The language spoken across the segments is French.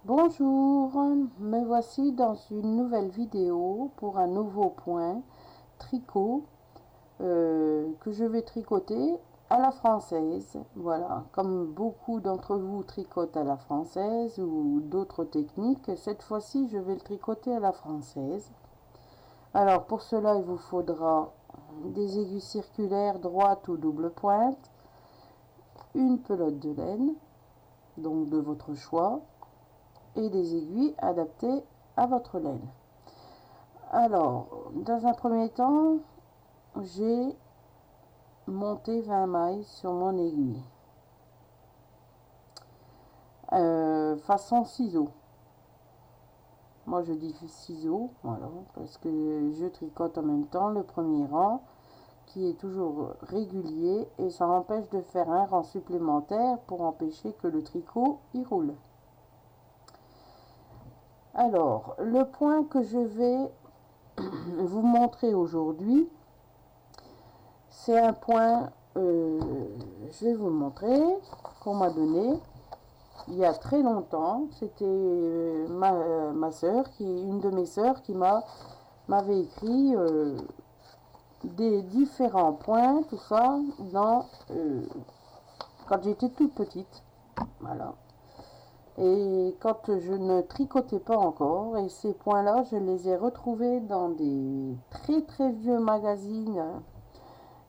Bonjour, me voici dans une nouvelle vidéo pour un nouveau point tricot que je vais tricoter à la française. Voilà, comme beaucoup d'entre vous tricotent à la française ou d'autres techniques, cette fois-ci je vais le tricoter à la française. Alors pour cela il vous faudra des aiguilles circulaires droites ou double pointe, une pelote de laine, donc de votre choix, et des aiguilles adaptées à votre laine. Alors, dans un premier temps, j'ai monté 20 mailles sur mon aiguille. Façon ciseaux. Moi je dis ciseaux, voilà, parce que je tricote en même temps le premier rang qui est toujours régulier et ça empêche de faire un rang supplémentaire pour empêcher que le tricot y roule. Alors, le point que je vais vous montrer aujourd'hui, c'est un point, je vais vous montrer, qu'on m'a donné il y a très longtemps. C'était ma soeur, une de mes sœurs, qui m'avait écrit des différents points, tout ça, quand j'étais toute petite. Voilà. Et quand je ne tricotais pas encore, et ces points-là, je les ai retrouvés dans des très très vieux magazines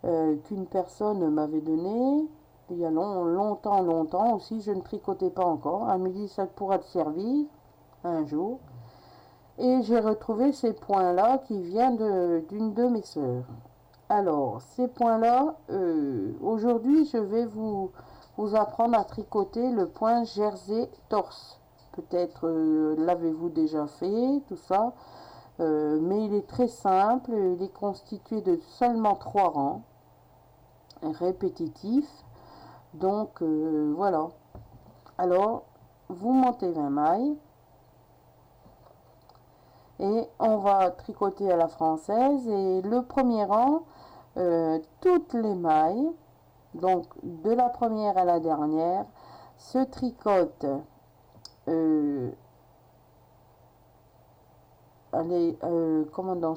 qu'une personne m'avait donné il y a longtemps aussi. Je ne tricotais pas encore. Elle me dit ça pourra te servir un jour. Et j'ai retrouvé ces points-là qui viennent d'une de mes sœurs. Alors, ces points-là, aujourd'hui, je vais vous apprendre à tricoter le point jersey torse. Peut-être l'avez-vous déjà fait, tout ça. Mais il est très simple. Il est constitué de seulement 3 rangs répétitifs. Donc, voilà. Alors, vous montez 20 mailles. Et on va tricoter à la française. Et le premier rang, toutes les mailles, donc de la première à la dernière, se tricotent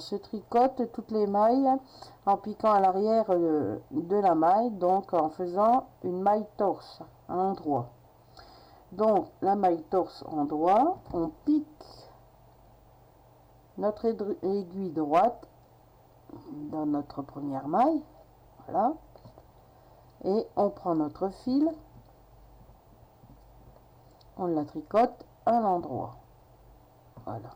se tricote toutes les mailles en piquant à l'arrière de la maille, donc en faisant une maille torse à l'endroit. Donc la maille torse endroit, on pique notre aiguille droite dans notre première maille, voilà, et on prend notre fil, on la tricote à l'endroit, voilà.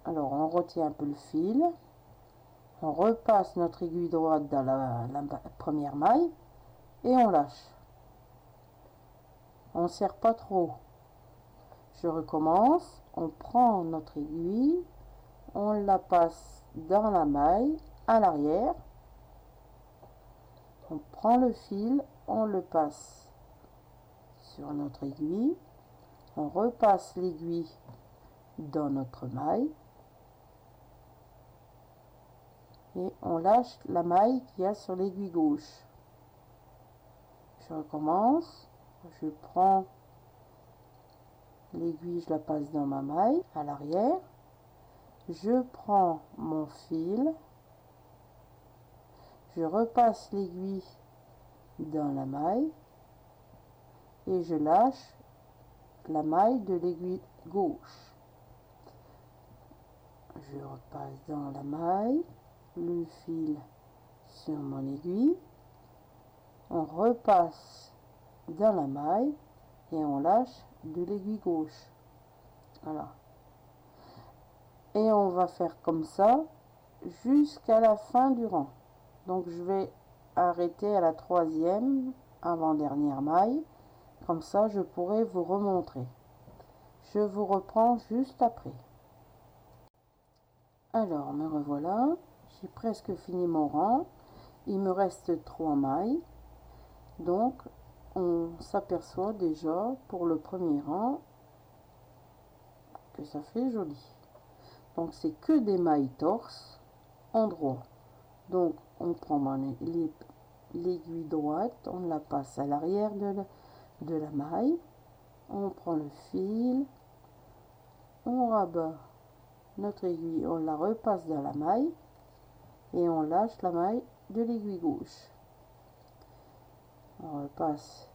Alors on retient un peu le fil, on repasse notre aiguille droite dans la première maille et on lâche. On ne serre pas trop. Je recommence, on prend notre aiguille, on la passe dans la maille à l'arrière, on prend le fil, on le passe sur notre aiguille, on repasse l'aiguille dans notre maille et on lâche la maille qu'il y a sur l'aiguille gauche. Je recommence, je prends l'aiguille, je la passe dans ma maille à l'arrière, je prends mon fil, je repasse l'aiguille dans la maille et je lâche la maille de l'aiguille gauche. Je repasse dans la maille, le fil sur mon aiguille, on repasse dans la maille et on lâche de l'aiguille gauche. Voilà. Et on va faire comme ça jusqu'à la fin du rang. Donc je vais arrêter à la troisième avant-dernière maille. Comme ça, je pourrai vous remontrer. Je vous reprends juste après. Alors, me revoilà. J'ai presque fini mon rang. Il me reste 3 mailles. Donc, on s'aperçoit déjà pour le premier rang que ça fait joli. Donc, c'est que des mailles torse en droit. Donc, on prend l'aiguille droite, on la passe à l'arrière de la maille. On prend le fil, on rabat notre aiguille, on la repasse dans la maille et on lâche la maille de l'aiguille gauche. On repasse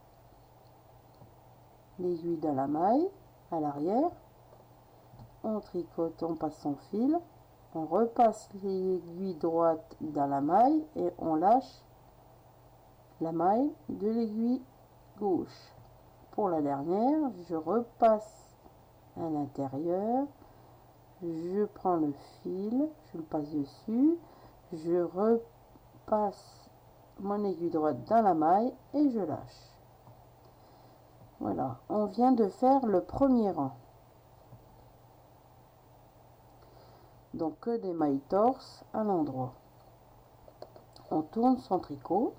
l'aiguille dans la maille à l'arrière, on tricote, on passe son fil, on repasse l'aiguille droite dans la maille et on lâche la maille de l'aiguille gauche. Pour la dernière, je repasse à l'intérieur, je prends le fil, je le passe dessus, je repasse mon aiguille droite dans la maille et je lâche. Voilà, on vient de faire le premier rang. Donc que des mailles torse à l'endroit. On tourne son tricot.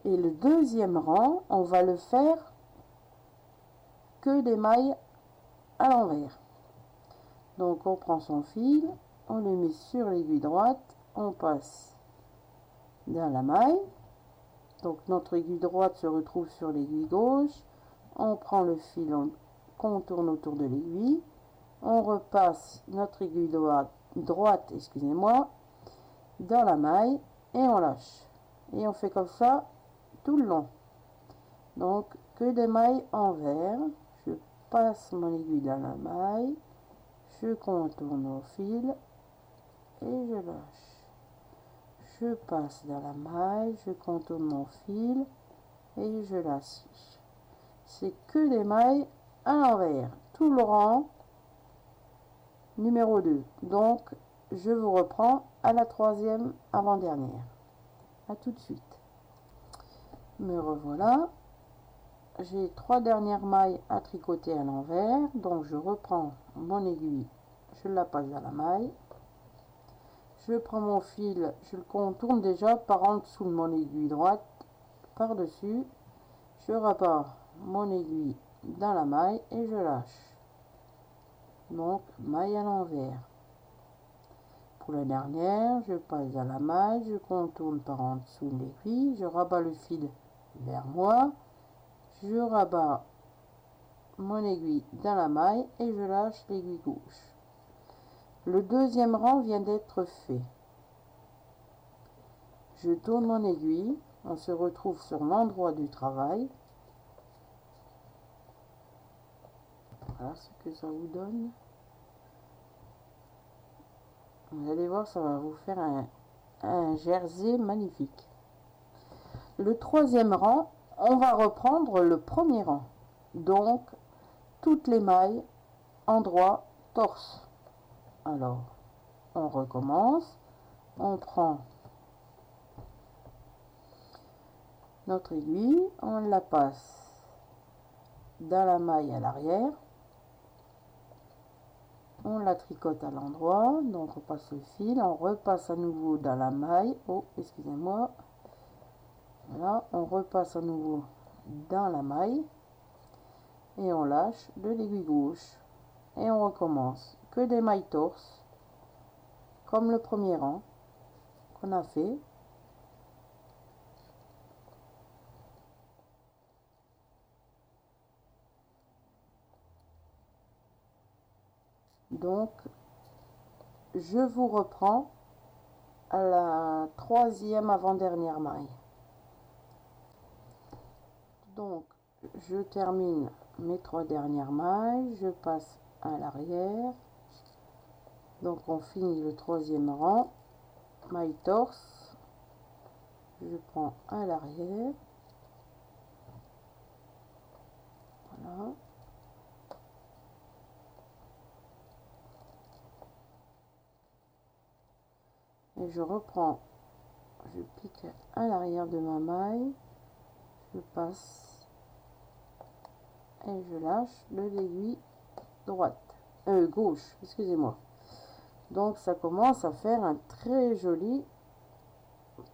Et le deuxième rang, on va le faire que des mailles à l'envers. Donc on prend son fil, on le met sur l'aiguille droite, on passe dans la maille. Donc notre aiguille droite se retrouve sur l'aiguille gauche. On prend le fil, on contourne autour de l'aiguille. On repasse notre aiguille droite, excusez-moi, dans la maille et on lâche. Et on fait comme ça tout le long. Donc que des mailles envers. Je passe mon aiguille dans la maille, je contourne au fil et je lâche. Je passe dans la maille, je contourne mon fil et je lâche. C'est que des mailles à l'envers. Tout le rang numéro 2. Donc je vous reprends à la troisième avant-dernière. À tout de suite. Me revoilà. J'ai 3 dernières mailles à tricoter à l'envers, donc je reprends mon aiguille, je la passe dans la maille, je prends mon fil, je le contourne déjà par en dessous de mon aiguille droite, par dessus, je rabats mon aiguille dans la maille et je lâche. Donc maille à l'envers. Pour la dernière, je passe dans la maille, je contourne par en dessous de l'aiguille, je rabats le fil vers moi, je rabats mon aiguille dans la maille et je lâche l'aiguille gauche. Le deuxième rang vient d'être fait. Je tourne mon aiguille, on se retrouve sur l'endroit du travail. Voilà ce que ça vous donne. Vous allez voir, ça va vous faire un jersey magnifique. Le troisième rang, on va reprendre le premier rang. Donc, toutes les mailles, endroit, torse. Alors, on recommence. On prend notre aiguille, on la passe dans la maille à l'arrière. On la tricote à l'endroit. Donc, on passe le fil. On repasse à nouveau dans la maille. Oh, excusez-moi. Voilà, on repasse à nouveau dans la maille. Et on lâche de l'aiguille gauche. Et on recommence. Que des mailles torse. Comme le premier rang qu'on a fait. Donc, je vous reprends à la troisième avant-dernière maille. Donc, je termine mes 3 dernières mailles, je passe à l'arrière. Donc, on finit le troisième rang, maille torse, je prends à l'arrière. Voilà. Et je reprends, je pique à l'arrière de ma maille, je passe et je lâche de l'aiguille droite, gauche, excusez-moi. Donc ça commence à faire un très joli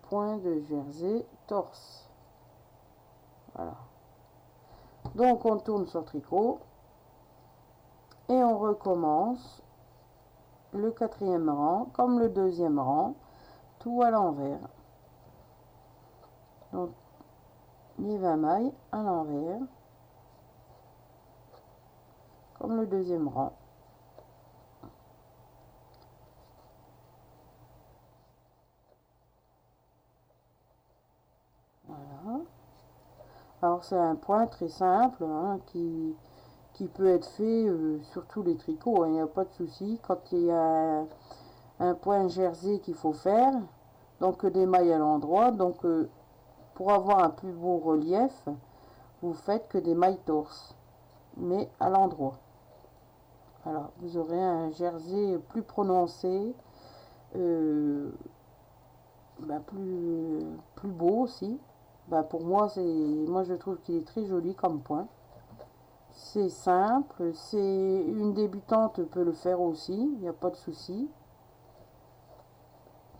point de jersey torse. Voilà. Donc on tourne son tricot et on recommence le quatrième rang comme le deuxième rang, tout à l'envers. Donc les 20 mailles à l'envers, comme le deuxième rang. Voilà. Alors c'est un point très simple hein, qui peut être fait sur tous les tricots, il n'y a pas de souci. Quand il y a un point jersey qu'il faut faire, donc des mailles à l'endroit, donc pour avoir un plus beau relief, vous faites que des mailles torse, mais à l'endroit. Voilà, vous aurez un jersey plus prononcé, plus beau aussi. Pour moi, moi je trouve qu'il est très joli comme point. C'est simple, c'est une débutante peut le faire aussi, il n'y a pas de souci.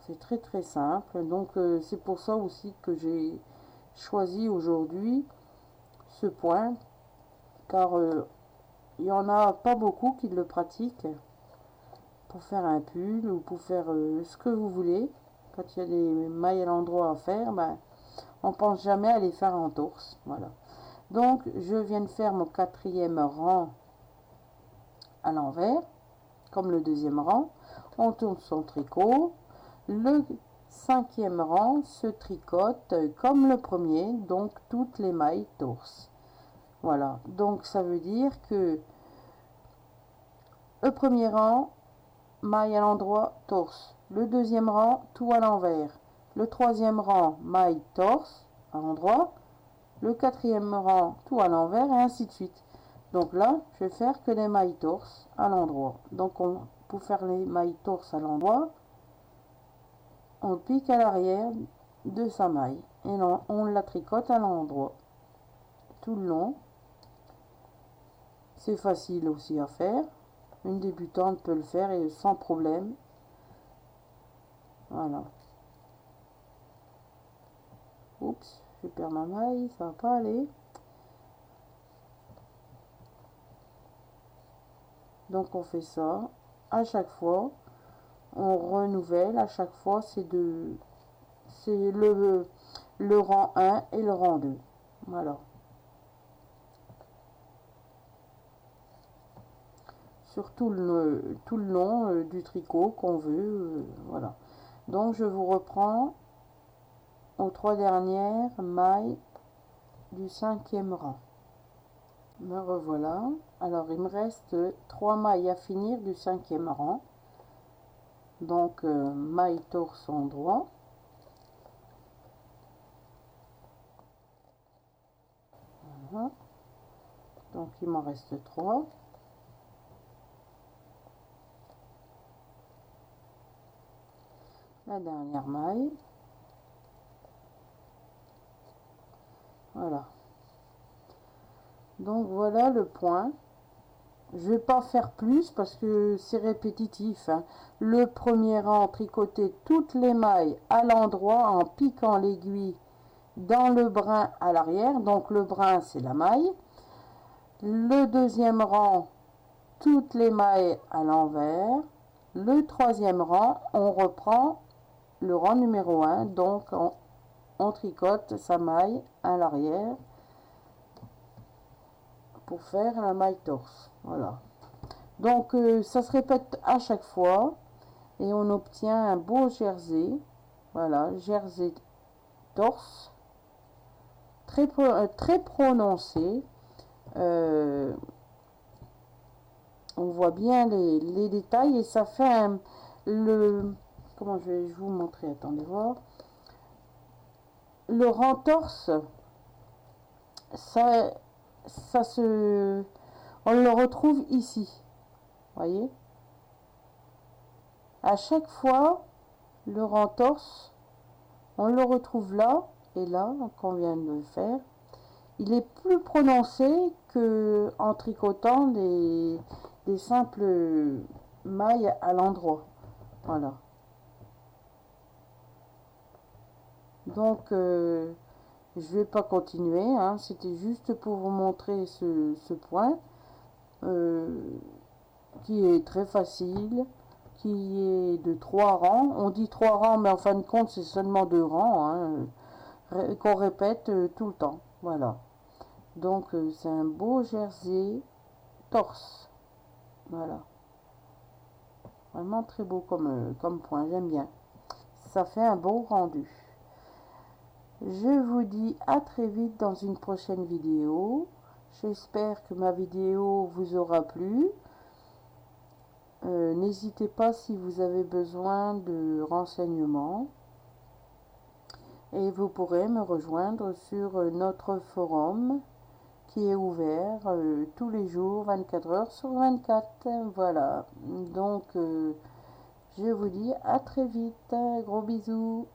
C'est très très simple, donc c'est pour ça aussi que j'ai choisi aujourd'hui ce point, car il y en a pas beaucoup qui le pratiquent pour faire un pull ou pour faire ce que vous voulez. Quand il y a des mailles à l'endroit à faire, on pense jamais à les faire en torse. Voilà. Donc je viens de faire mon quatrième rang à l'envers, comme le deuxième rang. On tourne son tricot. Le cinquième rang se tricote comme le premier, donc toutes les mailles torse. Voilà, donc ça veut dire que le premier rang, maille à l'endroit, torse. Le deuxième rang, tout à l'envers. Le troisième rang, maille torse à l'endroit. Le quatrième rang, tout à l'envers, et ainsi de suite. Donc là, je vais faire que les mailles torse à l'endroit. Donc pour faire les mailles torse à l'endroit, on pique à l'arrière de sa maille et on la tricote à l'endroit tout le long. C'est facile aussi à faire, une débutante peut le faire et sans problème. Voilà. Oups, je perds ma maille, ça va pas aller. Donc on fait ça à chaque fois, on renouvelle à chaque fois, c'est le rang 1 et le rang 2. Voilà. Sur tout le long du tricot qu'on veut. Voilà. Donc je vous reprends aux 3 dernières mailles du cinquième rang. Me revoilà. Alors il me reste 3 mailles à finir du cinquième rang. Donc maille torse endroit. Voilà. Donc il m'en reste 3. La dernière maille. Voilà. Donc voilà le point. Je vais pas faire plus parce que c'est répétitif. Hein. Le premier rang, tricoter toutes les mailles à l'endroit en piquant l'aiguille dans le brin à l'arrière. Donc le brin, c'est la maille. Le deuxième rang, toutes les mailles à l'envers. Le troisième rang, on reprend le rang numéro 1. Donc on tricote sa maille à l'arrière pour faire la maille torse. Voilà. Donc ça se répète à chaque fois et on obtient un beau jersey. Voilà, jersey torse très prononcé. On voit bien les détails et ça fait comment je vais vous montrer, attendez voir. Le rang torse, ça on le retrouve ici, voyez. À chaque fois, le rang torse, on le retrouve là et là, qu'on vient de faire. Il est plus prononcé que en tricotant des simples mailles à l'endroit. Voilà. Donc, je vais pas continuer. Hein, c'était juste pour vous montrer ce point qui est très facile, qui est de 3 rangs. On dit 3 rangs, mais en fin de compte, c'est seulement 2 rangs. Hein. qu'on répète tout le temps. Voilà. Donc c'est un beau jersey torse. Voilà. Vraiment très beau comme point, j'aime bien. Ça fait un beau rendu. Je vous dis à très vite dans une prochaine vidéo. J'espère que ma vidéo vous aura plu. N'hésitez pas si vous avez besoin de renseignements. Et vous pourrez me rejoindre sur notre forum qui est ouvert tous les jours, 24 heures sur 24. Voilà. Donc, je vous dis à très vite. Gros bisous.